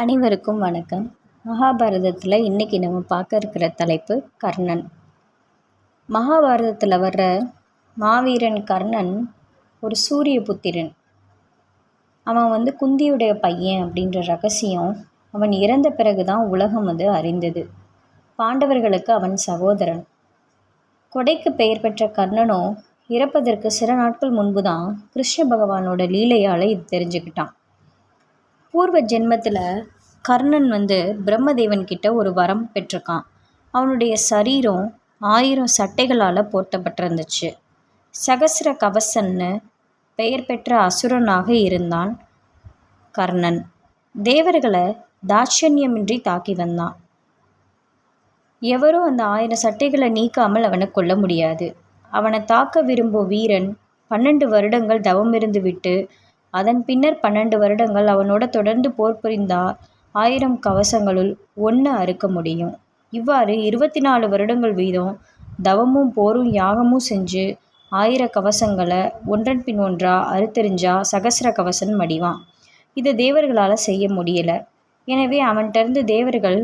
அனைவருக்கும் வணக்கம். மகாபாரதத்தில் இன்றைக்கி நம்ம பார்க்க இருக்கிற தலைப்பு கர்ணன். மகாபாரதத்தில் வர்ற மாவீரன் கர்ணன் ஒரு சூரிய புத்திரன். அவன் குந்தியுடைய பையன் அப்படின்ற ரகசியம் அவன் இறந்த பிறகு தான் உலகம் அறிந்தது. பாண்டவர்களுக்கு அவன் சகோதரன். கொடைக்கு பெயர் பெற்ற கர்ணனோ இறப்பதற்கு சில நாட்கள் முன்பு தான் கிருஷ்ண பகவானோட லீலையால் இது தெரிஞ்சுக்கிட்டான். பூர்வ ஜென்மத்தில் கர்ணன் பிரம்மதேவன் கிட்ட ஒரு வரம் பெற்றிருக்கான். அவனுடைய சரீரம் 1000 சட்டைகளால் போர்த்தப்பட்டிருந்துச்சு. சகசிர கவசன்னு பெயர் பெற்ற அசுரனாக இருந்தான் கர்ணன். தேவர்களை தாட்சண்யமின்றி தாக்கி வந்தான். எவரும் அந்த 1000 சட்டைகளை நீக்காமல் அவனை கொல்ல முடியாது. அவனை தாக்க விரும்பும் வீரன் 12 வருடங்கள் தவமிருந்து விட்டு அதன் பின்னர் 12 வருடங்கள் அவனோட தொடர்ந்து போர் புரிந்தால் 1000 கவசங்களுள் 1 அறுக்க முடியும். இவ்வாறு 24 வருடங்கள் வீதம் தவமும் போரும் யாகமும் செஞ்சு 1000 கவசங்களை ஒன்றன் பின் ஒன்றா அறுத்தெறிஞ்சா சகசிர கவசன் மடிவான். இதை தேவர்களால் செய்ய முடியலை. எனவே அவன்கிட்டருந்து தேவர்கள்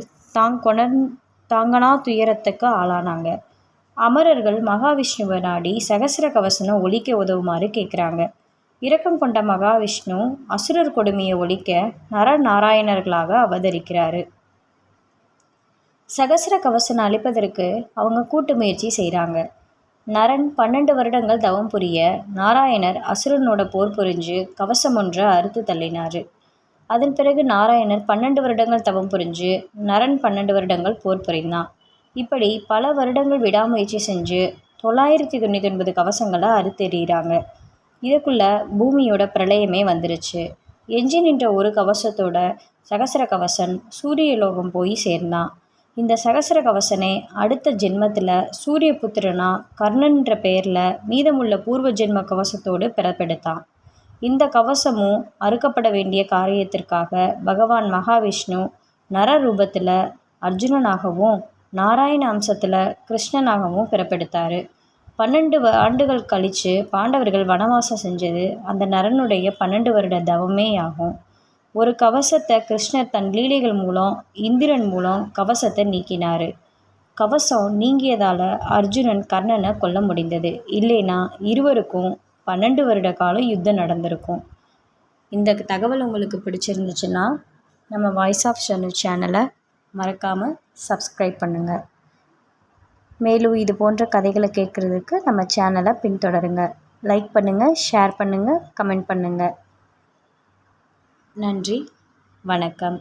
தாங்கனா துயரத்துக்கு ஆளானாங்க. அமரர்கள் மகாவிஷ்ணுவை நாடி சகசிர கவசனை ஒழிக்க உதவுமாறு கேட்குறாங்க. இரக்கம் கொண்ட மகாவிஷ்ணு அசுரர் கொடுமையை ஒழிக்க நரநாராயணர்களாக அவதரிக்கிறாரு. சகசிர கவசனை அழிப்பதற்கு அவங்க கூட்டு முயற்சி செய்கிறாங்க. நரன் 12 வருடங்கள் தவம் புரிய நாராயணர் அசுரனோட போர் புரிஞ்சு கவசம் ஒன்றை அறுத்து தள்ளினார். அதன் பிறகு நாராயணர் 12 வருடங்கள் தவம் புரிஞ்சு நரன் 12 வருடங்கள் போர் புரிந்தான். இப்படி பல வருடங்கள் விடாமுயற்சி செஞ்சு 999 கவசங்களை அறுத்தெறிகிறாங்க. இதுக்குள்ளே பூமியோட பிரளயமே வந்துருச்சு. எஞ்சி நின்ற ஒரு கவசத்தோட சகசிர கவசன் சூரியலோகம் போய் சேர்ந்தான். இந்த சகசிர கவசனே அடுத்த ஜென்மத்தில் சூரிய புத்திரனா கர்ணன்ற பெயரில் மீதமுள்ள பூர்வ ஜென்ம கவசத்தோடு பிறப்பெடுத்தான். இந்த கவசமும் அறுக்கப்பட வேண்டிய காரியத்திற்காக பகவான் மகாவிஷ்ணு நர ரூபத்தில் அர்ஜுனனாகவும் நாராயண அம்சத்தில் கிருஷ்ணனாகவும் பிறப்பெடுத்தார். 12 ஆண்டுகள் கழித்து பாண்டவர்கள் வனவாசம் செஞ்சது அந்த நரனுடைய 12 வருட தவமே ஆகும். ஒரு கவசத்தை கிருஷ்ணர் தன் லீலைகள் மூலம் இந்திரன் மூலம் கவசத்தை நீக்கினார். கவசம் நீங்கியதால் அர்ஜுனன் கர்ணனை கொல்ல முடிந்தது. இல்லைனா இருவருக்கும் 12 வருட காலம் யுத்தம் நடந்திருக்கும். இந்த தகவல் உங்களுக்கு பிடிச்சிருந்துச்சுன்னா நம்ம வாய்ஸ் ஆஃப் ஷனு சேனலை மறக்காமல் சப்ஸ்கிரைப் பண்ணுங்கள். மேலும் இது போன்ற கதைகளை கேட்குறதுக்கு நம்ம சேனலை பின்தொடருங்க. லைக் பண்ணுங்கள், ஷேர் பண்ணுங்கள், கமெண்ட் பண்ணுங்கள். நன்றி, வணக்கம்.